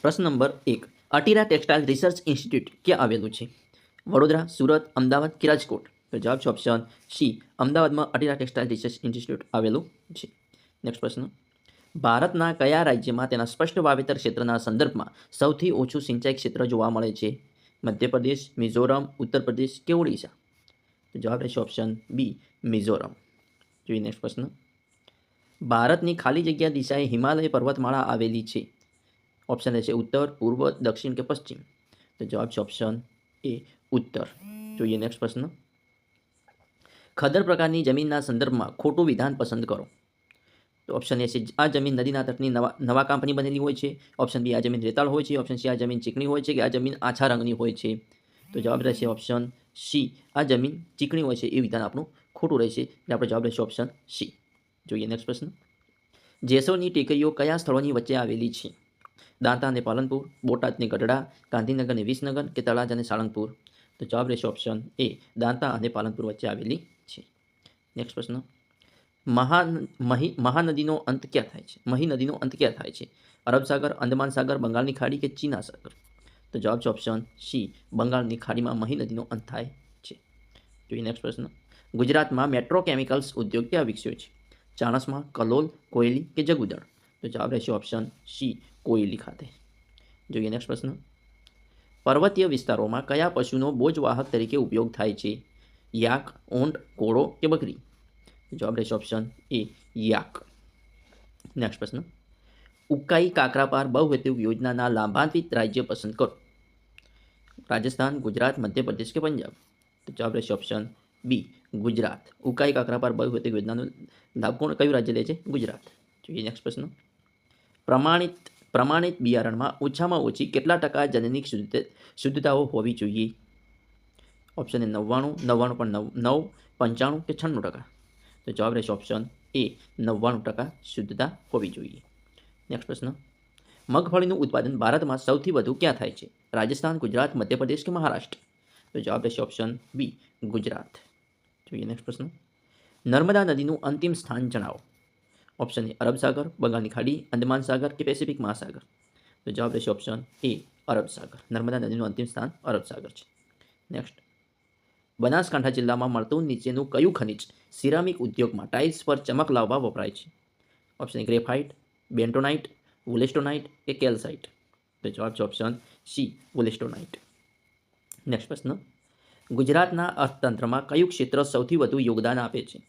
પ્રશ્ન number 1. ATIRA textile research institute ક્યાં આવેલું છે? વડોદરા, સુરત, અમદાવાદ કે રાજકોટ? તો જવાબ છે ઓપ્શન સી, અમદાવાદમાં અટીરા ટેક્સટાઇલ રિસર્ચ ઇન્સ્ટિટ્યૂટ આવેલું છે. નેક્સ્ટ પ્રશ્ન. ભારતના કયા રાજ્યમાં તેના સ્પષ્ટ વાવેતર ક્ષેત્રના સંદર્ભમાં સૌથી ઓછું સિંચાઈ ક્ષેત્ર જોવા મળે છે? મધ્યપ્રદેશ, મિઝોરમ, ઉત્તર પ્રદેશ કે ઓડિશા? તો જવાબ રહેશે ઓપ્શન બી, મિઝોરમ. જોઈએ નેક્સ્ટ પ્રશ્ન. ભારતની ખાલી જગ્યા દિશાએ હિમાલય પર્વતમાળા આવેલી છે. ઓપ્શન રહેશે ઉત્તર, પૂર્વ, દક્ષિણ કે પશ્ચિમ? તો જવાબ છે ઓપ્શન એ, ઉત્તર. જોઈએ નેક્સ્ટ પ્રશ્ન. ખદર પ્રકારની જમીનના સંદર્ભમાં ખોટું વિધાન પસંદ કરો. તો ઓપ્શન એ છે આ જમીન નદીના તટની નવા કાંપની બનેલી હોય છે. ઓપ્શન બી, આ જમીન રેતાળ હોય છે. ઓપ્શન સી, આ જમીન ચીકણી હોય છે કે આ જમીન આછા રંગની હોય છે? તો જવાબ રહેશે ઓપ્શન સી, આ જમીન ચીકણી હોય છે. એ વિધાન આપણું ખોટું રહેશે. એટલે આપણો જવાબ રહેશે ઓપ્શન સી. જોઈએ નેક્સ્ટ પ્રશ્ન. જેસોરની ટેકરીઓ કયા સ્થળોની વચ્ચે આવેલી છે? દાંતા અને પાલનપુર, બોટાદ ને ગઢડા, ગાંધીનગર અને વિસનગર કે તળાજા અને સાળંગપુર? તો જવાબ રહેશે ઓપ્શન એ, દાંતા અને પાલનપુર વચ્ચે આવેલી છે. નેક્સ્ટ પ્રશ્ન. મહાનદીનો અંત ક્યાં થાય છે? મહી નદીનો અંત ક્યાં થાય છે? અરબ સાગર, અંદમાન સાગર, બંગાળની ખાડી કે ચીના સાગર? તો જવાબ છે ઓપ્શન સી, બંગાળની ખાડીમાં મહી નદીનો અંત થાય છે. જોઈએ નેક્સ્ટ પ્રશ્ન. ગુજરાતમાં મેટ્રોકેમિકલ્સ ઉદ્યોગ ક્યાં વિકસ્યો છે? ચાણસમાં, કલોલ, કોયલી કે જગુદણ? તો જવાબ રહેશે ઓપ્શન સી, કોયલી ખાતે. જોઈએ નેક્સ્ટ પ્રશ્ન. પર્વતીય વિસ્તારોમાં કયા પશુનો બોજવાહક તરીકે ઉપયોગ થાય છે? યાક, ઊંટ, ઘોડો કે બકરી? જવાબ રહેશે ઓપ્શન એ, યાક. નેક્સ્ટ પ્રશ્ન. ઉકાઈ કાકરાપાર બહુહેતુક યોજનાના લાભાન્વિત રાજ્ય પસંદ કરો. રાજસ્થાન, ગુજરાત, મધ્યપ્રદેશ કે પંજાબ? તો જવાબ રહેશે ઓપ્શન બી, ગુજરાત. ઉકાઈ કાકરાપાર બહુહેતુક યોજનાનો લાભ કયું રાજ્ય લે છે? ગુજરાત. જોઈએ નેક્સ્ટ પ્રશ્ન. પ્રમાણિત બિયારણમાં ઓછામાં ઓછી કેટલા ટકા જનનિક શુદ્ધતાઓ હોવી જોઈએ? ઓપ્શન એ 99, 99.9, 95 કે 96%? તો જવાબ રહેશે ઓપ્શન એ, 99% શુદ્ધતા હોવી જોઈએ. નેક્સ્ટ પ્રશ્ન. મગફળીનું ઉત્પાદન ભારતમાં સૌથી વધુ ક્યાં થાય છે? રાજસ્થાન, ગુજરાત, મધ્યપ્રદેશ કે મહારાષ્ટ્ર? તો જવાબ રહેશે ઓપ્શન બી, ગુજરાત. જોઈએ નેક્સ્ટ પ્રશ્ન. નર્મદા નદીનું અંતિમ સ્થાન જણાવો. ઓપ્શન એ, અરબ સાગર, બંગાળની ખાડી, અંદમાન સાગર કે પેસિફિક મહાસાગર? તો જવાબ રહેશે ઓપ્શન એ, અરબ સાગર. નર્મદા નદીનું અંતિમ સ્થાન અરબ સાગર છે. નેક્સ્ટ. બનાસકાંઠા જિલ્લામાં મળતું નીચેનું કયું ખનિજ સિરામિક ઉદ્યોગમાં ટાઇલ્સ પર ચમક લાવવા વપરાય છે? ઓપ્શન એ, ગ્રેફાઇટ, બેન્ટોનાઇટ, વુલેસ્ટોનાઇટ કે કેલ્સાઇટ? તો જવાબ છે ઓપ્શન સી, વુલેસ્ટોનાઇટ. નેક્સ્ટ પ્રશ્ન. ગુજરાતના અર્થતંત્રમાં કયું ક્ષેત્ર સૌથી વધુ યોગદાન આપે છે?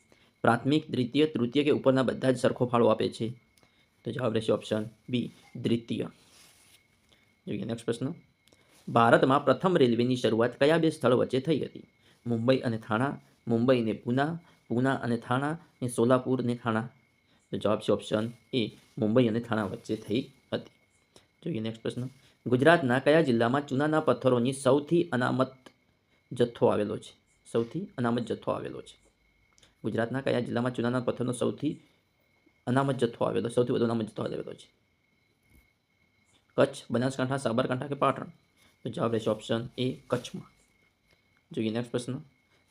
પ્રાથમિક, દ્વિતીય, તૃતીય કે ઉપરના બધા જ સરખો ફાળો આપે છે? તો જવાબ રહેશે ઓપ્શન બી, દ્વિતીય. જોઈએ નેક્સ્ટ પ્રશ્ન. ભારતમાં પ્રથમ રેલવેની શરૂઆત કયા બે સ્થળ વચ્ચે થઈ હતી? મુંબઈ અને થાણા, મુંબઈ ને પૂના, પૂના અને થાણા ને સોલાપુર ને થાણા? તો જવાબ છે ઓપ્શન એ, મુંબઈ અને થાણા વચ્ચે થઈ હતી. જોઈએ નેક્સ્ટ પ્રશ્ન. ગુજરાતના કયા જિલ્લામાં ચૂનાના પથ્થરોની સૌથી અનામત જથ્થો આવેલો છે? સૌથી અનામત જથ્થો આવેલો છે. ગુજરાતના કયા જિલ્લામાં ચૂનાના પથ્થરનો સૌથી વધુ અનામત જથ્થો આવેલો છે? કચ્છ, બનાસકાંઠા, સાબરકાંઠા કે પાટણ? તો જવાબ રહેશે ઓપ્શન એ, કચ્છમાં. જોઈએ નેક્સ્ટ પ્રશ્ન.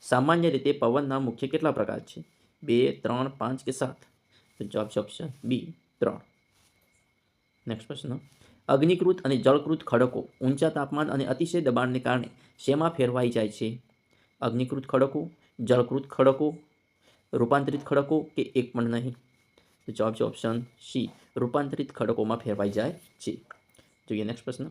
સામાન્ય રીતે પવનના મુખ્ય કેટલા પ્રકાર છે? 2, 3, 5 કે 7? તો જવાબ છે ઓપ્શન બી, 3. નેક્સ્ટ પ્રશ્ન. અગ્નિકૃત અને જળકૃત ખડકો ઊંચા તાપમાન અને અતિશય દબાણને કારણે શેમાં ફેરવાઈ જાય છે? અગ્નિકૃત ખડકો, જળકૃત ખડકો, રૂપાંતરિત ખડકો કે એક પણ નહીં? તો જવાબ છે ઓપ્શન સી, રૂપાંતરિત ખડકોમાં ફેરવાઈ જાય છે. જોઈએ નેક્સ્ટ પ્રશ્ન.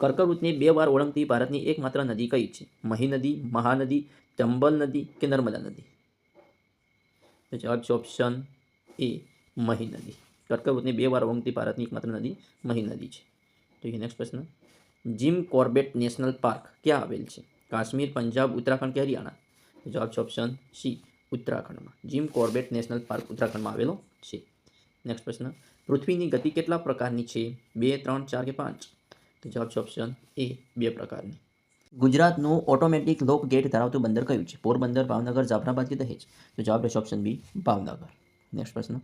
કર્કવૃતને 2 વાર ઓળંગતી ભારતની એકમાત્ર નદી કઈ છે? મહી નદી, મહાનદી, ચંબલ નદી કે નર્મદા નદી? તો જવાબ છે ઓપ્શન એ, મહી નદી. કર્કવૃતને 2 વાર ઓળંગતી ભારતની એકમાત્ર નદી મહી નદી છે. જોઈએ નેક્સ્ટ પ્રશ્ન. જીમ કોર્બેટ નેશનલ પાર્ક ક્યાં આવેલ છે? કાશ્મીર, પંજાબ, ઉત્તરાખંડ કે હરિયાણા? તો જવાબ છે ઓપ્શન સી, ઉત્તરાખંડમાં. જીમ કોર્બેટ નેશનલ પાર્ક ઉત્તરાખંડમાં આવેલો છે. નેક્સ્ટ પ્રશ્ન. પૃથ્વીની ગતિ કેટલા પ્રકારની છે? 2, 3, 4 કે 5? તો જવાબ છે ઓપ્શન એ, 2 પ્રકારની. ગુજરાતનું ઓટોમેટિક લોક ગેટ ધરાવતું બંદર કયું છે? પોરબંદર, ભાવનગર, જાફરાબાદ કે દહેજ? તો જવાબ રહેશે ઓપ્શન બી, ભાવનગર. નેક્સ્ટ પ્રશ્ન.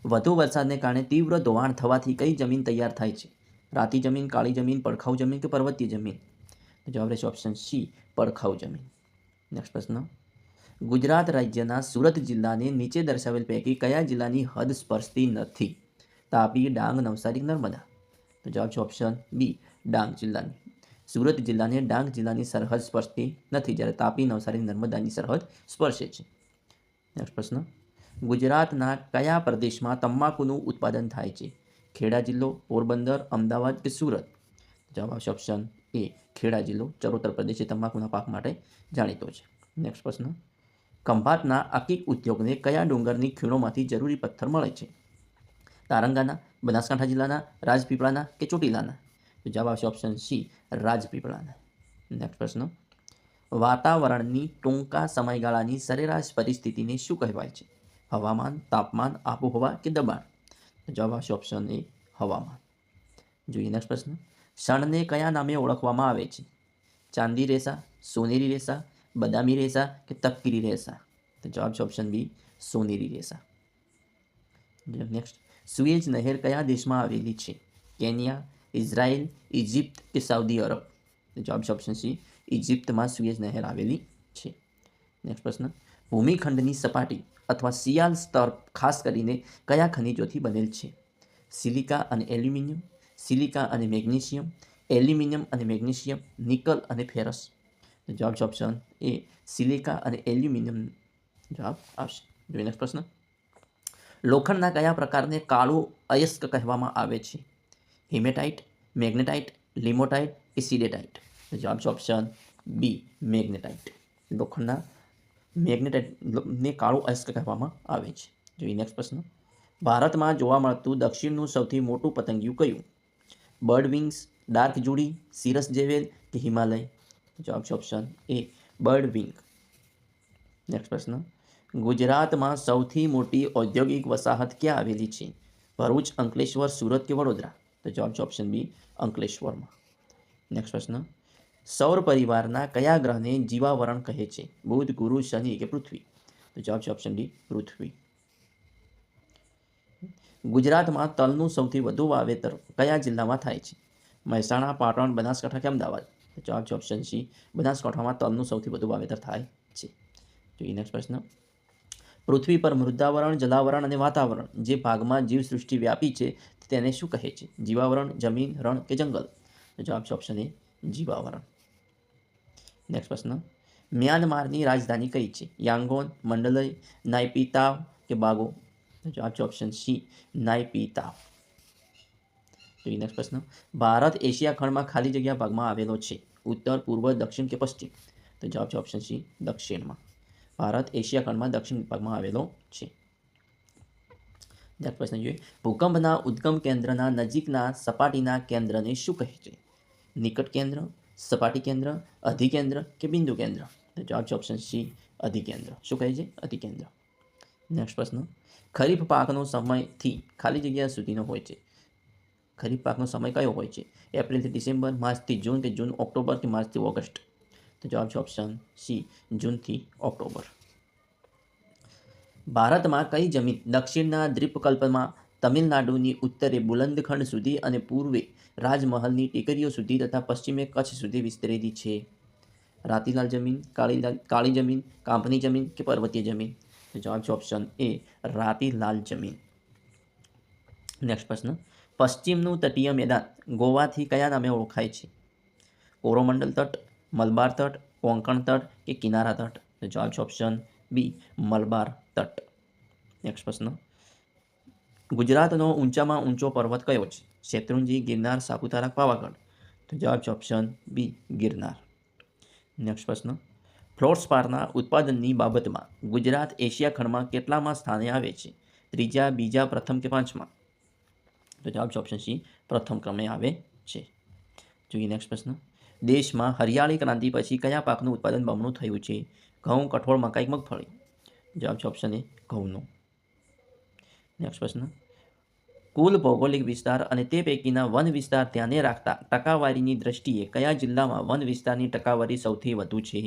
વધુ વરસાદને કારણે તીવ્ર ધોવાણ થવાથી કઈ જમીન તૈયાર થાય છે? રાતી જમીન, કાળી જમીન, પડખાઉ જમીન કે પર્વતીય જમીન? તો જવાબ રહેશે ઓપ્શન સી, પડખાઉ જમીન. નેક્સ્ટ પ્રશ્ન. ગુજરાત રાજ્યના સુરત જિલ્લાને નીચે દર્શાવેલ પૈકી કયા જિલ્લાની હદ સ્પર્શતી નથી? તાપી, ડાંગ, નવસારી, નર્મદા? તો જવાબ છે ઓપ્શન બી ડાંગ જિલ્લાની. સુરત જિલ્લાને ડાંગ જિલ્લાની સરહદ સ્પર્શતી નથી, જ્યારે તાપી, નવસારી, નર્મદાની સરહદ સ્પર્શે છે. નેક્સ્ટ પ્રશ્ન, ગુજરાતના કયા પ્રદેશમાં તમાકુનું ઉત્પાદન થાય છે? ખેડા જિલ્લો, પોરબંદર, અમદાવાદ કે સુરત? જવાબ આવશે ઓપ્શન એ ખેડા જિલ્લો. ચરોતર પ્રદેશ તમાકુના પાક માટે જાણીતો છે. નેક્સ્ટ પ્રશ્ન, ખંભાતના અકીક ઉદ્યોગને કયા ડુંગરની ખીણોમાંથી જરૂરી પથ્થર મળે છે? તારંગાના, બનાસકાંઠા જિલ્લાના, રાજપીપળાના કે ચોટીલાના? તો જવાબ આવશે ઓપ્શન સી રાજપીપળાના. નેક્સ્ટ પ્રશ્ન, વાતાવરણની ટૂંકા સમયગાળાની સરેરાશ પરિસ્થિતિને શું કહેવાય છે? હવામાન, તાપમાન, આબોહવા કે દબાણ? તો જવાબ આવશે ઓપ્શન એ હવામાન. જોઈએ નેક્સ્ટ પ્રશ્ન, શણને કયા નામે ઓળખવામાં આવે છે? ચાંદી રેસા, સોનેરી રેસા, બદામી રેસા કે તપકીરી રેસા? તો જવાબ છે ઓપ્શન બી સોનેરી રેસા. નેક્સ્ટ, સુએઝ નહેર કયા દેશમાં આવેલી છે? કેન્યા, ઇઝરાયલ, ઇજિપ્ત કે સાઉદી અરબ? તો જવાબ છે ઓપ્શન સી ઇજિપ્તમાં સુએઝ નહેર આવેલી છે. નેક્સ્ટ પ્રશ્ન, ભૂમિખંડની સપાટી અથવા સિયાલ સ્તર ખાસ કરીને કયા ખનિજોથી બનેલ છે? સિલિકા અને એલ્યુમિનિયમ, સિલિકા અને મેગ્નેશિયમ, એલ્યુમિનિયમ અને મેગ્નેશિયમ, નિકલ અને ફેરસ? જવાબ છે ઓપ્શન એ સિલિકા અને એલ્યુમિનિયમ જવાબ આવશે. જોઈએ નેક્સ્ટ પ્રશ્ન, લોખંડના કયા પ્રકારને કાળું અયસ્ક કહેવામાં આવે છે? હિમેટાઇટ, મેગ્નેટાઇટ, લિમોટાઇટ કે સિડેટાઇટ? જવાબ છે ઓપ્શન બી મેગ્નેટાઇટ. લોખંડના મેગ્નેટાઇટને કાળું અયસ્ક કહેવામાં આવે છે. જોઈએ નેક્સ્ટ પ્રશ્ન, ભારતમાં જોવા મળતું દક્ષિણનું સૌથી મોટું પતંગિયું કયું? બર્ડ વિંગ્સ, ડાર્ક જુડી, સિરસ જેવેલ કે હિમાલય? જવાબ છે ઓપ્શન એ બર્ડ વિંગ. નેક્સ્ટ પ્રશ્ન, ગુજરાતમાં સૌથી મોટી ઔદ્યોગિક વસાહત ક્યાં આવેલી છે? ભરૂચ, અંકલેશ્વર, સુરત કે વડોદરા? તો જવાબ છે ઓપ્શન બી અંકલેશ્વરમાં. નેક્સ્ટ પ્રશ્ન, સૌર પરિવારના કયા ગ્રહને જીવાવરણ કહે છે? બુધ, ગુરુ, શનિ કે પૃથ્વી? તો જવાબ છે ઓપ્શન ડી પૃથ્વી. ગુજરાતમાં તલનું સૌથી વધુ વાવેતર કયા જિલ્લામાં થાય છે? મહેસાણા, પાટણ, બનાસકાંઠા કે અમદાવાદ? તો જવાબ છે ઓપ્શન સી બનાસકાંઠામાં તલનું સૌથી વધુ વાવેતર થાય છે. જોઈએ નેક્સ્ટ પ્રશ્ન, પૃથ્વી પર મૃદાવરણ, જલાવરણ અને વાતાવરણ જે ભાગમાં જીવસૃષ્ટિ વ્યાપી છે તેને શું કહે છે? જીવાવરણ, જમીન, રણ કે જંગલ? તો જવાબ છે ઓપ્શન એ જીવાવરણ. નેક્સ્ટ પ્રશ્ન, મ્યાનમારની રાજધાની કઈ છે? યાંગોન, મંડલય, નાયપીતાવ કે બાગો? તો જવાબ છે ઓપ્શન સી નાયપીતાવ. જોઈએ નેક્સ્ટ પ્રશ્ન, ભારત એશિયા ખંડમાં ખાલી જગ્યા ભાગમાં આવેલો છે? ઉત્તર, પૂર્વ, દક્ષિણ કે પશ્ચિમ? તો જવાબ છે ઓપ્શન સી દક્ષિણમાં. ભારત એશિયા ખંડમાં દક્ષિણ ભાગમાં આવેલો છે. નેક્સ્ટ પ્રશ્ન જોઈએ, ભૂકંપના ઉદ્ગમ કેન્દ્રના નજીકના સપાટીના કેન્દ્રને શું કહે છે? નિકટ કેન્દ્ર, સપાટી કેન્દ્ર, અધિકેન્દ્ર કે બિંદુ કેન્દ્ર? તો જવાબ છે ઓપ્શન સી અધિકેન્દ્ર. શું કહે છે? અધિકેન્દ્ર. નેક્સ્ટ પ્રશ્ન, ખરીફ પાકનો સમયથી ખાલી જગ્યા સુધીનો હોય છે? ખરીફ પાકનો સમય કયો હોય છે? એપ્રિલથી ડિસેમ્બર, માર્ચથી જૂન કે જૂન ઓક્ટોબર કે માર્ચથી ઓગસ્ટ? તો જવાબ છે ઓપ્શન સી જૂનથી ઓક્ટોબર. ભારતમાં કઈ જમીન દક્ષિણના દ્વીપકલ્પમાં તમિલનાડુની ઉત્તરે બુલંદખંડ સુધી અને પૂર્વે રાજમહલની ટેકરીઓ સુધી તથા પશ્ચિમે કચ્છ સુધી વિસ્તરેલી છે? રાતીલાલ જમીન, કાળી જમીન, કાંપની જમીન કે પર્વતીય જમીન? તો જવાબ છે ઓપ્શન એ રાતીલાલ જમીન. નેક્સ્ટ પ્રશ્ન, પશ્ચિમનું તટીય મેદાન ગોવાથી કયા નામે ઓળખાય છે? કોરોમંડલ તટ, મલબાર તટ, કોંકણ તટ કે કિનારા તટ? તો જવાબ છે ઓપ્શન બી મલબાર તટ. નેક્સ્ટ પ્રશ્ન, ગુજરાતનો ઊંચામાં ઊંચો પર્વત કયો છે? શેત્રુંજી, ગિરનાર, સાપુતારા, પાવાગઢ? તો જવાબ છે ઓપ્શન બી ગિરનાર. નેક્સ્ટ પ્રશ્ન, ફ્લોર્સપારના ઉત્પાદનની બાબતમાં ગુજરાત એશિયા ખંડમાં કેટલામાં સ્થાને આવે છે? ત્રીજા, બીજા, પ્રથમ કે પાંચમા? તો જવાબ છે ઓપ્શન સી પ્રથમ ક્રમે આવે છે. જોઈએ નેક્સ્ટ પ્રશ્ન, દેશમાં હરિયાળી ક્રાંતિ પછી કયા પાકનું ઉત્પાદન બમણું થયું છે? ઘઉં, કઠોળ, મકાઈ, મગફળી? જવાબ છે ઓપ્શન એ ઘઉંનો. નેક્સ્ટ પ્રશ્ન, કુલ ભૌગોલિક વિસ્તાર અને તે પૈકીના વન વિસ્તાર ધ્યાને રાખતા ટકાવારીની દ્રષ્ટિએ કયા જિલ્લામાં વન વિસ્તારની ટકાવારી સૌથી વધુ છે?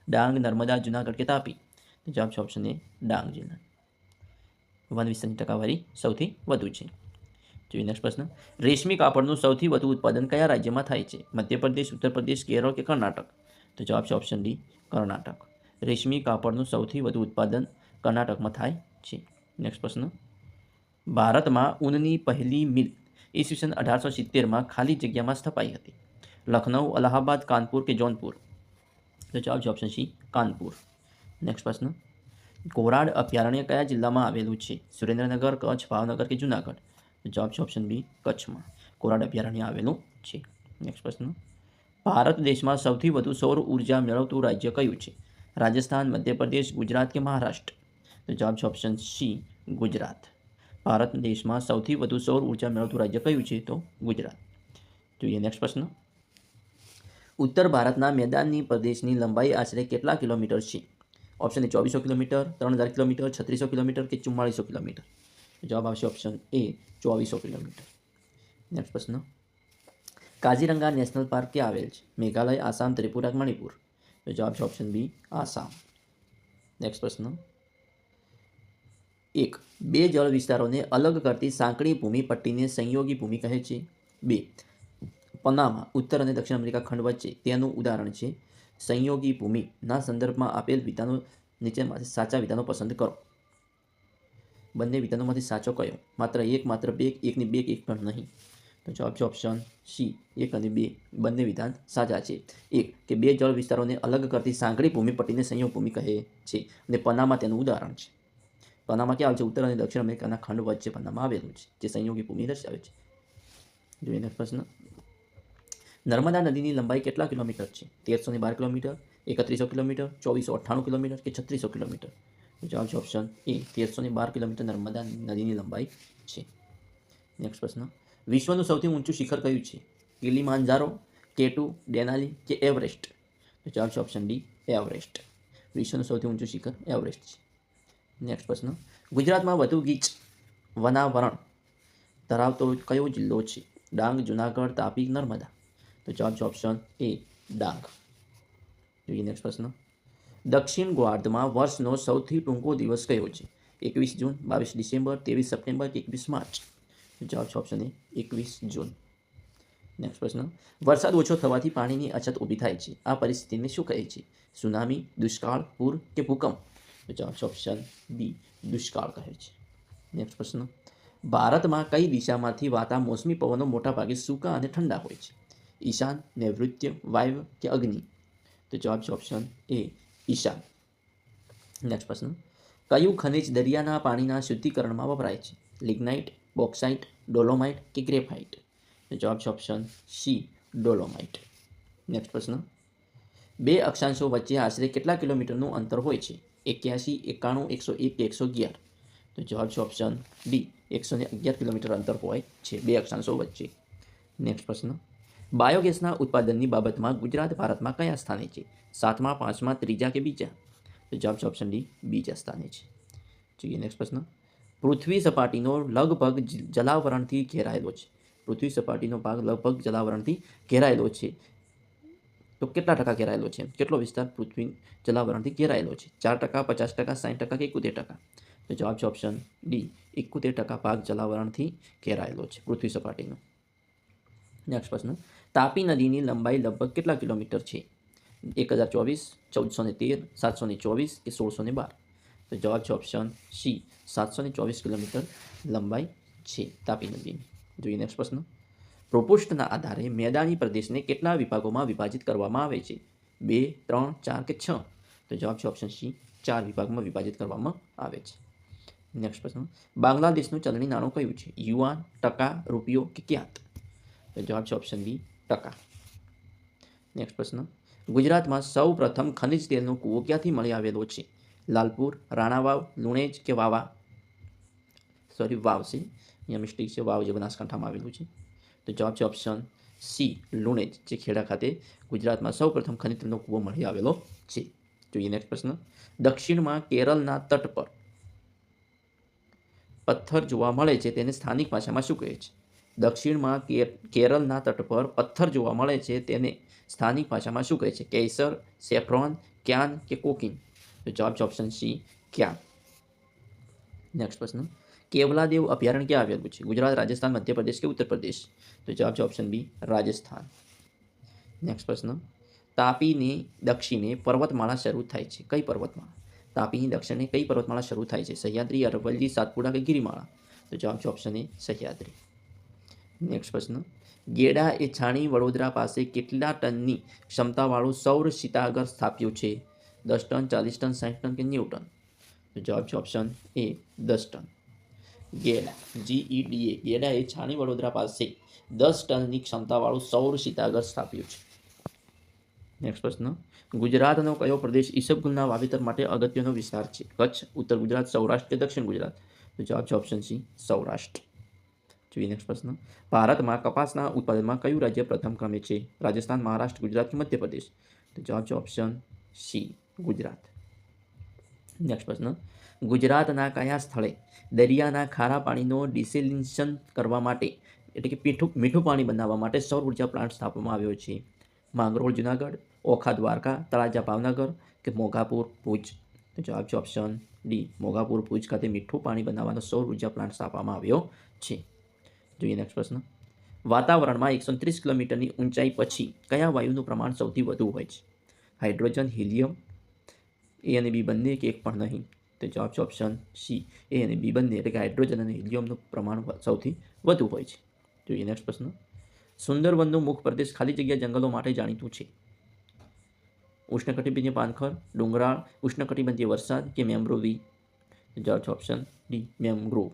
ડાંગ, નર્મદા, જુનાગઢ કે તાપી? તો જવાબ છે ઓપ્શન એ ડાંગ જિલ્લા. વન વિસ્તારની ટકાવારી સૌથી વધુ છે. જોઈએ નેક્સ્ટ પ્રશ્ન, રેશમી કાપડનું સૌથી વધુ ઉત્પાદન કયા રાજ્યમાં થાય છે? મધ્યપ્રદેશ, ઉત્તર પ્રદેશ, કેરળ કે કર્ણાટક? તો જવાબ છે ઓપ્શન ડી કર્ણાટક. રેશમી કાપડનું સૌથી વધુ ઉત્પાદન કર્ણાટકમાં થાય છે. નેક્સ્ટ પ્રશ્ન, ભારતમાં ઊનની પહેલી મિલ ઈસવીસન 1870માં ખાલી જગ્યામાં સ્થપાઈ હતી? લખનઉ, અલ્હાબાદ, કાનપુર કે જૌનપુર? તો જવાબ છે ઓપ્શન સી કાનપુર. નેક્સ્ટ પ્રશ્ન, ઘોરાડ અભયારણ્ય કયા જિલ્લામાં આવેલું છે? સુરેન્દ્રનગર, કચ્છ, ભાવનગર કે જુનાગઢ? તો જવાબ છે ઓપ્શન બી કચ્છમાં ઘોરાડ અભયારણ્ય આવેલું છે. નેક્સ્ટ પ્રશ્ન, ભારત દેશમાં સૌથી વધુ સૌર ઉર્જા મેળવતું રાજ્ય કયું છે? રાજસ્થાન, મધ્યપ્રદેશ, ગુજરાત કે મહારાષ્ટ્ર? તો જવાબ છે ઓપ્શન સી ગુજરાત. ભારત દેશમાં સૌથી વધુ સૌર ઉર્જા મેળવતું રાજ્ય કયું છે? તો ગુજરાત. જોઈએ નેક્સ્ટ પ્રશ્ન, ઉત્તર ભારતના મેદાની પ્રદેશની લંબાઈ આશરે કેટલા કિલોમીટર છે? ઓપ્શન એ 2400 કિલોમીટર, 3000 કિલોમીટર, 3600 કિલોમીટર કે 4400 કિલોમીટર? જવાબ આવશે ઓપ્શન એ 2400 કિલોમીટર. નેક્સ્ટ પ્રશ્ન, કાઝીરંગા નેશનલ પાર્ક ક્યાં આવેલ છે? મેઘાલય, આસામ, ત્રિપુરા, મણિપુર? તો જવાબ છે ઓપ્શન બી આસામ. નેક્સ્ટ પ્રશ્ન, 1. બે જળ વિસ્તારોને અલગ કરતી સાંકડી ભૂમિ પટ્ટીને સંયોગી ભૂમિ કહે છે? 2. પનામા ઉત્તર અને દક્ષિણ અમેરિકા ખંડ વચ્ચે તેનું ઉદાહરણ છે. સંયોગી ભૂમિના સંદર્ભમાં આપેલ વિધાનો નીચેમાંથી સાચા વિધાનો પસંદ કરો. બંને વિધાનોમાંથી સાચો કયો? માત્ર 1, માત્ર 2, 1 ની 2 કે 1 પણ નહીં? તો જવાબ છે ઓપ્શન સી 1 અને 2 બંને વિધાન સાચા છે. 1 કે બે જળ વિસ્તારોને અલગ કરતી સાંકડી ભૂમિ પટ્ટીને સંયોગ ભૂમિ કહે છે અને પનામા તેનું ઉદાહરણ છે. પનામા ક્યાં આવે છે? ઉત્તર અને દક્ષિણ અમેરિકાના ખંડ વચ્ચે પનામા આવેલું છે, જે સંયોગી ભૂમિ દર્શાવે છે. જોઈએ નેક્સ્ટ પ્રશ્ન, નર્મદા નદીની લંબાઈ કેટલા કિલોમીટર છે? 1312 કિલોમીટર, 3100 કિલોમીટર, 2498 કિલોમીટર કે 3600 કિલોમીટર? જવાબ છે ઓપ્શન એ 1312 કિલોમીટર નર્મદા નદીની લંબાઈ છે. નેક્સ્ટ પ્રશ્ન, વિશ્વનું સૌથી ઊંચું શિખર કયું છે? કિલીમાંજારો, K2, ડેનાલી કે એવરેસ્ટ? તો જવાબ છે ઓપ્શન ડી એવરેસ્ટ. વિશ્વનું સૌથી ઊંચું શિખર એવરેસ્ટ છે. નેક્સ્ટ પ્રશ્ન, ગુજરાતમાં વધુ ગીચ વનાવરણ ધરાવતો કયો જિલ્લો છે? ડાંગ, જુનાગઢ, તાપી, નર્મદા? તો જવાબ છે ઓપ્શન એ ડાંગ. જોઈએ નેક્સ્ટ પ્રશ્ન, દક્ષિણ ગોળાર્ધમાં વર્ષનો સૌથી ટૂંકો દિવસ કયો છે? 21 જૂન, 22 ડિસેમ્બર, 23 સપ્ટેમ્બર કે 21 માર્ચ? તો જવાબ છે ઓપ્શન એ 21 જૂન. નેક્સ્ટ પ્રશ્ન, વરસાદ ઓછો થવાથી પાણીની અછત ઊભી થાય છે. આ પરિસ્થિતિને શું કહે છે? સુનામી, દુષ્કાળ, પૂર કે ભૂકંપ? તો જવાબ છે ઓપ્શન બી દુષ્કાળ કહે છે. નેક્સ્ટ પ્રશ્ન, ભારતમાં કઈ દિશામાંથી વાતા મોસમી પવનો મોટાભાગે સૂકા અને ઠંડા હોય છે? ઈશાન, નૈઋત્ય, વાયવ્ય કે અગ્નિ? તો જવાબ છે ઓપ્શન એ ઈશાન. નેક્સ્ટ પ્રશ્ન, કયું ખનિજ દરિયાના પાણીના શુદ્ધિકરણમાં વપરાય છે? લિગ્નાઇટ, બોક્સાઇટ, ડોલોમાઇટ કે ગ્રેફાઇટ? તો જવાબ છે ઓપ્શન સી ડોલોમાઇટ. નેક્સ્ટ પ્રશ્ન, બે અક્ષાંશો વચ્ચે આશરે કેટલા કિલોમીટરનું અંતર હોય છે? 81, 91, 101 કે 111? તો જવાબ છે ઓપ્શન ડી 111 કિલોમીટર અંતર હોય છે બે અક્ષાંશો વચ્ચે. નેક્સ્ટ પ્રશ્ન, બાયોગેસના ઉત્પાદનની બાબતમાં ગુજરાત ભારતમાં કયા સ્થાને છે? 7મા, 5મા, 3જા કે બીજા? તો જવાબ છે ઓપ્શન ડી બીજા સ્થાને છે. જોઈએ નેક્સ્ટ પ્રશ્ન, પૃથ્વી સપાટીનો લગભગ જલાવરણથી ઘેરાયેલો છે. પૃથ્વી સપાટીનો ભાગ લગભગ જલાવરણથી ઘેરાયેલો છે. તો કેટલા ટકા ઘેરાયેલો છે? કેટલો વિસ્તાર પૃથ્વી જલાવરણથી ઘેરાયેલો છે? 4%, 50%, 60% કે 71%? તો જવાબ છે ઓપ્શન ડી 71% ભાગ જલાવરણથી ઘેરાયેલો છે પૃથ્વી સપાટીનો. નેક્સ્ટ પ્રશ્ન, તાપી નદીની લંબાઈ લગભગ કેટલા કિલોમીટર છે? 1024, 1413, 724 કે 1612? તો જવાબ છે ઓપ્શન સી 724 કિલોમીટર લંબાઈ છે તાપી નદીની. જોઈએ નેક્સ્ટ પ્રશ્ન, ભૂપૃષ્ઠના આધારે મેદાની પ્રદેશને કેટલા વિભાગોમાં વિભાજિત કરવામાં આવે છે? 2, 3, 4 કે 6? તો જવાબ છે ઓપ્શન સી 4 વિભાગમાં વિભાજિત કરવામાં આવે છે. નેક્સ્ટ પ્રશ્ન, બાંગ્લાદેશનું ચલણી નાણું કયું છે? યુઆન, ટકા, રૂપિયો કે ક્યાત? તો જવાબ છે ઓપ્શન બી ટકા. નેક્સ્ટ પ્રશ્ન, ગુજરાતમાં સૌ પ્રથમ ખનિજ તેલનો કૂવો ક્યાંથી મળી આવેલો છે? લાલપુર, રાણાવાવ, લુણેજ કે વાવ છે, અહીંયા મિસ્ટેક છે, વાવ જે બનાસકાંઠામાં આવેલું છે. તો જવાબ છે ઓપ્શન સી લુણેજ, જે ખેડા ખાતે ગુજરાતમાં સૌ પ્રથમ ખનિજ તેલનો કૂવો મળી આવેલો છે. જોઈએ નેક્સ્ટ પ્રશ્ન, દક્ષિણમાં કેરળના તટ પર પથ્થર જોવા મળે છે તેને સ્થાનિક ભાષામાં શું કહે છે? દક્ષિણમાં કેરળના તટ પર પથ્થર જોવા મળે છે તેને સ્થાનિક ભાષામાં શું કહે છે? કેસર, સેફ્રોન, ક્યાન કે કોકીન? તો જવાબ છે ઓપ્શન સી ક્યાન. નેક્સ્ટ પ્રશ્ન, કેવલાદેવ અભયારણ્ય ક્યાં આવેલું છે? ગુજરાત, રાજસ્થાન, મધ્યપ્રદેશ કે ઉત્તર પ્રદેશ? તો જવાબ છે ઓપ્શન બી રાજસ્થાન. નેક્સ્ટ પ્રશ્ન, તાપીની દક્ષિણે પર્વતમાળા શરૂ થાય છે. કઈ પર્વતમાળા? તાપીની દક્ષિણે કઈ પર્વતમાળા શરૂ થાય છે? સહ્યાદ્રી, અરવલ્લી, સાતપુડા કે ગિરિમાળા? તો જવાબ છે ઓપ્શન એ સહ્યાદ્રી. નેક્સ્ટ પ્રશ્ન, ગેડા એ છાણી વડોદરા પાસે કેટલા ટનની ક્ષમતાવાળું સૌર શીતાગર સ્થાપ્યું છે? 10 ટન, 40 ટન, 60 ટન કે 90 ટન? તો જવાબ છે option A 10 ton. GEDA GEDA GEDA એ છાણી વડોદરા પાસે 10 ટનની ક્ષમતાવાળું સૌર શીતાગર સ્થાપ્યું છે. નેક્સ્ટ પ્રશ્ન, ગુજરાતનો કયો પ્રદેશ ઈસબગુલના વાવેતર માટે અગત્યનો વિસ્તાર છે? કચ્છ, ઉત્તર ગુજરાત, સૌરાષ્ટ્ર કે દક્ષિણ ગુજરાત? તો જવાબ છે ઓપ્શન સી સૌરાષ્ટ્ર. જોઈએ નેક્સ્ટ પ્રશ્ન, ભારતમાં કપાસના ઉત્પાદનમાં કયું રાજ્ય પ્રથમ ક્રમે છે? રાજસ્થાન, મહારાષ્ટ્ર, ગુજરાત કે મધ્યપ્રદેશ? તો જવાબ છે ઓપ્શન સી ગુજરાત. નેક્સ્ટ પ્રશ્ન, ગુજરાતના કયા સ્થળે દરિયાના ખારા પાણીનો ડિસેલિનેશન કરવા માટે એટલે કે મીઠું પાણી બનાવવા માટે સૌર ઉર્જા પ્લાન્ટ સ્થાપવામાં આવ્યો છે? માંગરોળ જુનાગઢ, ઓખા દ્વારકા, તળાજા ભાવનગર કે મોગાપુર ભુજ? તો જવાબ છે ઓપ્શન ડી મોગાપુર ભુજ ખાતે મીઠું પાણી બનાવવાનો સૌર ઉર્જા પ્લાન્ટ સ્થાપવામાં આવ્યો છે. જોઈએ નેક્સ્ટ પ્રશ્ન, વાતાવરણમાં 130 કિલોમીટરની ઊંચાઈ પછી કયા વાયુનું પ્રમાણ સૌથી વધુ હોય છે? હાઇડ્રોજન, હિલિયમ, એ અને બી બંને કે એક પણ નહીં? તો જવાબ છે ઓપ્શન સી એ અને બી બંને એટલે કે હાઇડ્રોજન અને હિલિયમનું પ્રમાણ સૌથી વધુ હોય છે. જોઈએ નેક્સ્ટ પ્રશ્ન, સુંદરવનનો મુખ્ય પ્રદેશ ખાલી જગ્યા જંગલો માટે જાણીતું છે? ઉષ્ણકટિબંધીય પાનખર, ડુંગરાળ, ઉષ્ણકટિબંધીય વરસાદ કે મેમ્ગ્રોવી? જવાબ છે ઓપ્શન ડી મેમ્ગ્રોવ.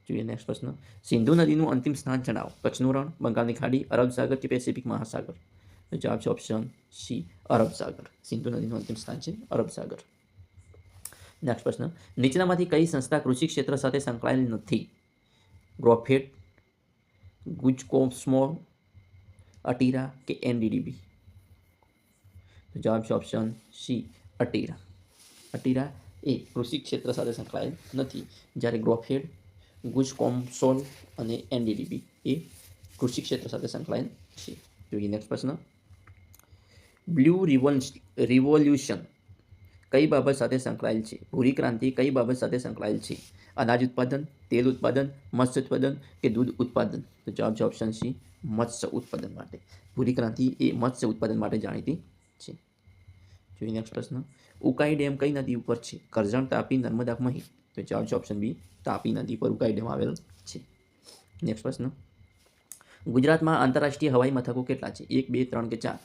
જોઈએ નેક્સ્ટ પ્રશ્ન, સિંધુ નદીનું અંતિમ સ્થાન જણાવો. કચ્છનું રણ, બંગાળની ખાડી, અરબ સાગર કે પેસિફિક મહાસાગર? તો જવાબ છે ઓપ્શન સી અરબ સાગર. સિંધુ નદીનું અંતિમ સ્થાન છે અરબ સાગર. નેક્સ્ટ પ્રશ્ન, નીચેનામાંથી કઈ સંસ્થા કૃષિ ક્ષેત્ર સાથે સંકળાયેલ નથી? ગ્રોફેડ, ગુજકોસ્મોલ, અટીરા કે એનડીડીબી? તો જવાબ છે ઓપ્શન સી અટીરા. અટીરા એ કૃષિ ક્ષેત્ર સાથે સંકળાયેલ નથી, જ્યારે ગ્રોફેડ, ગુજકોમસોલ અને એનડીડીબી એ કૃષિ ક્ષેત્ર સાથે સંકળાયેલ છે. જોઈએ નેક્સ્ટ પ્રશ્ન, બ્લુ રિવોલ્યુશન કઈ બાબત સાથે સંકળાયેલ છે? ભૂરી ક્રાંતિ કઈ બાબત સાથે સંકળાયેલ છે? અનાજ ઉત્પાદન, તેલ ઉત્પાદન, મત્સ્ય ઉત્પાદન કે દૂધ ઉત્પાદન? તો જવાબ છે ઓપ્શન સી મત્સ્ય ઉત્પાદન માટે. ભૂરી ક્રાંતિ એ મત્સ્ય ઉત્પાદન માટે જાણીતી છે. જોઈએ નેક્સ્ટ પ્રશ્ન, ઉકાઈ ડેમ કઈ નદી ઉપર છે? કરજણ, તાપી, નર્મદા, મહી? તો જવાબ છે ઓપ્શન બી તાપી નદી પર ઉકાઈ ડેમ આવેલ છે. નેક્સ્ટ પ્રશ્ન, ગુજરાતમાં આંતરરાષ્ટ્રીય હવાઈ મથકો કેટલા છે? 1, 2, 3 કે 4?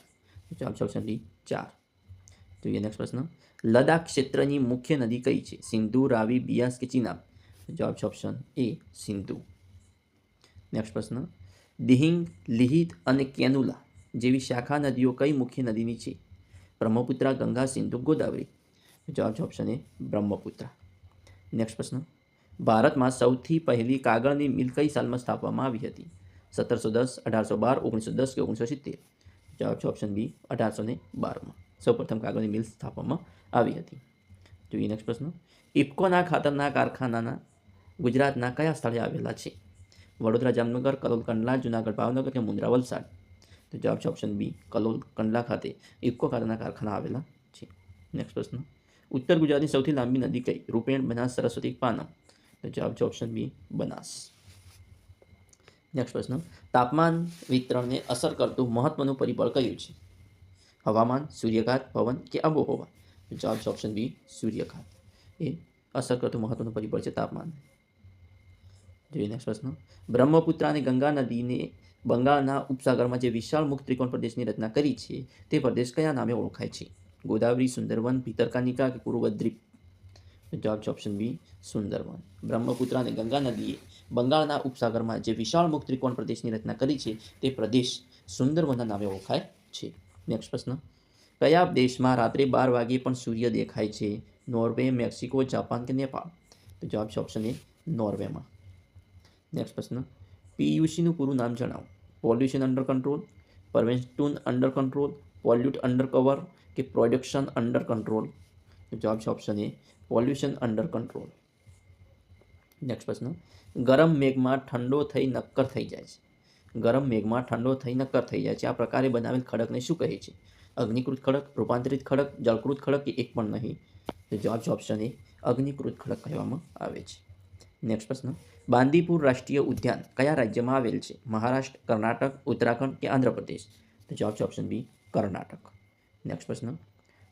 તો જવાબ છે ઓપ્શન ડી 4. જોઈએ નેક્સ્ટ પ્રશ્ન, લદાખ ક્ષેત્રની મુખ્ય નદી કઈ છે? સિંધુ, રાવી, બિયાસ કે ચિનાબ? તો જવાબ છે ઓપ્શન એ સિંધુ. નેક્સ્ટ પ્રશ્ન, દિહિંગ, લિહિત અને કેનુલા જેવી શાખા નદીઓ કઈ મુખ્ય નદીની છે? બ્રહ્મપુત્ર, ગંગા, સિંધુ, ગોદાવરી? જવાબ છે ઓપ્શન એ બ્રહ્મપુત્ર. નેક્સ્ટ પ્રશ્ન, ભારતમાં સૌથી પહેલી કાગળની મિલ કઈ સાલમાં સ્થાપવામાં આવી હતી? 1710, 1812, 1910 કે 1970? જવાબ છે ઓપ્શન બી 1812માં સૌપ્રથમ કાગળની મિલ સ્થાપવામાં આવી હતી. જોઈએ નેક્સ્ટ પ્રશ્ન, ઇફકોના ખાતરના કારખાના ગુજરાતના કયા સ્થળે આવેલા છે? વડોદરા, જામનગર, કલોલ, કંડલા, જુનાગઢ, ભાવનગર કે મુન્દ્રા, વલસાડ? તો જવાબ છે ઓપ્શન બી કલોલ, કંડલા ખાતે ઇફકો ખાતરના કારખાના આવેલા છે. નેક્સ્ટ પ્રશ્ન, ઉત્તર ગુજરાતની સૌથી લાંબી નદી કઈ? રૂપેણ, બનાસ, સરસ્વતી, પાનમ? તો જવાબ છે ઓપ્શન બી બનાસ. નેક્સ્ટ પ્રશ્ન, તાપમાન વિતરણને અસર કરતું મહત્વનું પરિબળ કયું છે? હવામાન, સૂર્યઘાત, પવન કે આબોહવા? તો જવાબ છે ઓપ્શન બી સૂર્યઘાત એ અસર કરતું મહત્વનું પરિબળ છે તાપમાન. જોઈએ નેક્સ્ટ પ્રશ્ન, બ્રહ્મપુત્ર અને ગંગા નદીને બંગાળના ઉપસાગરમાં જે વિશાળ મુક્ત ત્રિકોણ પ્રદેશની રચના કરી છે તે પ્રદેશ કયા નામે ઓળખાય છે? ગોદાવરી, સુંદરવન, ભીતરકાનિકા કે પૂર્વદ્વીપ? જવાબ છે ઓપ્શન બી સુંદરવન. બ્રહ્મપુત્ર અને ગંગા નદીએ બંગાળના ઉપસાગરમાં જે વિશાળ મુક્ત ત્રિકોણ પ્રદેશની રચના કરી છે તે પ્રદેશ સુંદરવનના નામે ઓળખાય છે. નેક્સ્ટ પ્રશ્ન, કયા દેશમાં રાત્રે 12 વાગ્યે પણ સૂર્ય દેખાય છે? નોર્વે, મેક્સિકો, જાપાન કે નેપાળ? તો જવાબ છે ઓપ્શન એ નોર્વેમાં. નેક્સ્ટ પ્રશ્ન, પીયુસીનું પૂરું નામ જણાવો. Pollution under control, prevention under control, pollute under cover કે પ્રોડક્શન અંડર કંટ્રોલ? તો જવાબ છે ઓપ્શન એ પોલ્યુશન અંડર કંટ્રોલ. નેક્સ્ટ પ્રશ્ન, ગરમ મેઘમાં ઠંડો થઈ નક્કર થઈ જાય છે. ગરમ મેઘમાં ઠંડો થઈ નક્કર થઈ જાય છે આ પ્રકારે બનાવેલ ખડકને શું કહે છે? અગ્નિકૃત ખડક, રૂપાંતરિત ખડક, જળકૃત ખડક કે એક પણ નહીં? તો જવાબ છે ઓપ્શન એ અગ્નિકૃત ખડક કહેવામાં આવે છે. નેક્સ્ટ પ્રશ્ન, બાંદીપુર રાષ્ટ્રીય ઉદ્યાન કયા રાજ્યમાં આવેલ છે? મહારાષ્ટ્ર, કર્ણાટક, ઉત્તરાખંડ કે આંધ્રપ્રદેશ? તો જવાબ છે ઓપ્શન બી કર્ણાટક. નેક્સ્ટ પ્રશ્ન,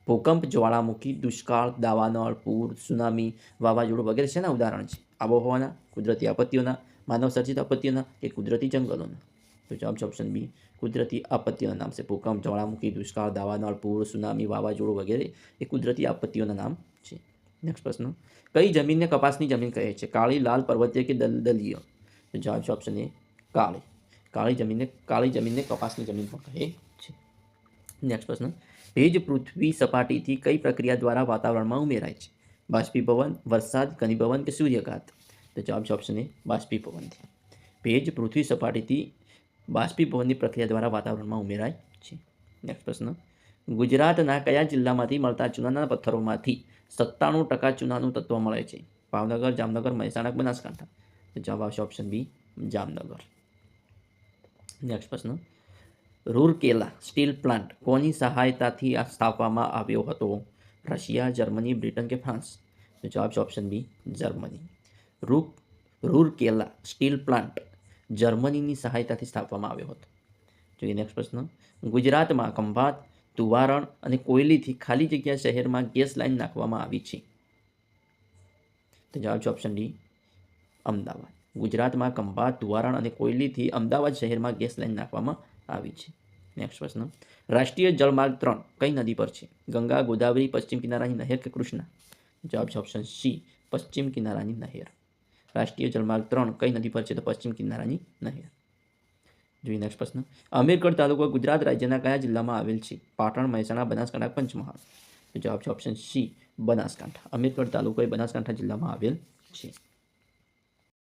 ભૂકંપ, જ્વાળામુખી, દુષ્કાળ, દાવાનળ, પૂર, સુનામી, વાવાઝોડું વગેરે શેના ઉદાહરણ છે? આબોહવાના, કુદરતી આપત્તિઓના, માનવ સર્જિત આપત્તિઓના કે કુદરતી જંગલોના? તો જવાબ છે ઓપ્શન બી, કુદરતી આપત્તિઓના નામ છે. ભૂકંપ, જ્વાળામુખી, દુષ્કાળ, દાવાનળ, પૂર, સુનામી, વાવાઝોડું વગેરે એ કુદરતી આપત્તિઓના નામ છે. નેક્સ્ટ પ્રશ્ન, કઈ જમીનને કપાસની જમીન કહે છે? કાળી, લાલ, પર્વતીય કે દલદલીય? તો જવાબ છે ઓપ્શન એ, કાળી. કાળી જમીનને કપાસની જમીન પણ કહે છે. નેક્સ્ટ પ્રશ્ન, ભેજ પૃથ્વી સપાટીથી કઈ પ્રક્રિયા દ્વારા વાતાવરણમાં ઉમેરાય છે? બાષ્પીભવન, વરસાદ, ઘનીભવન કે સૂર્યઘાત? તો જવાબ છે ઓપ્શન એ, બાષ્પીભવનથી. ભેજ પૃથ્વી સપાટીથી બાષ્પીભવનની પ્રક્રિયા દ્વારા વાતાવરણમાં ઉમેરાય છે. નેક્સ્ટ પ્રશ્ન, ગુજરાતના કયા જિલ્લામાંથી મળતા ચૂનાના પથ્થરોમાંથી 97% ચૂનાનું તત્વ મળે છે? ભાવનગર, જામનગર, મહેસાણા, બનાસકાંઠા? તો જવાબ આવશે ઓપ્શન બી, જામનગર. નેક્સ્ટ પ્રશ્ન, રૂરકેલા સ્ટીલ પ્લાન્ટ કોની સહાયતાથી સ્થાપવામાં આવ્યો હતો? રશિયા, જર્મની, બ્રિટન કે ફ્રાન્સ? તો જવાબ છે option B, Germany. Rourkela steel plant જર્મનીની સહાયતાથી સ્થાપવામાં આવ્યો હતો. જોઈએ નેક્સ્ટ પ્રશ્ન, ગુજરાતમાં ખંભાત, તુવારણ અને કોયલીથી ખાલી જગ્યા શહેરમાં ગેસ લાઇન નાખવામાં આવી છે? તો જવાબ છે ઓપ્શન ડી, અમદાવાદ. ગુજરાતમાં ખંભાત, તુવારણ અને કોયલીથી અમદાવાદ શહેરમાં ગેસ લાઇન નાખવામાં આવી છે. નેક્સ્ટ પ્રશ્ન, રાષ્ટ્રીય જળમાર્ગ 3 કઈ નદી પર છે? ગંગા, ગોદાવરી, પશ્ચિમ કિનારાની નહેર કે કૃષ્ણા? જવાબ છે ઓપ્શન સી, પશ્ચિમ કિનારાની નહેર. રાષ્ટ્રીય જળમાર્ગ 3 કઈ નદી પર છે? તો પશ્ચિમ કિનારાની નહેર. જોઈએ નેક્સ્ટ પ્રશ્ન, અમીરગઢ તાલુકો ગુજરાત રાજ્યના કયા જિલ્લામાં આવેલ છે? પાટણ, મહેસાણા, બનાસકાંઠા, પંચમહાલ? તો જવાબ છે ઓપ્શન સી, બનાસકાંઠા. અમીરગઢ તાલુકો એ બનાસકાંઠા જિલ્લામાં આવેલ છે.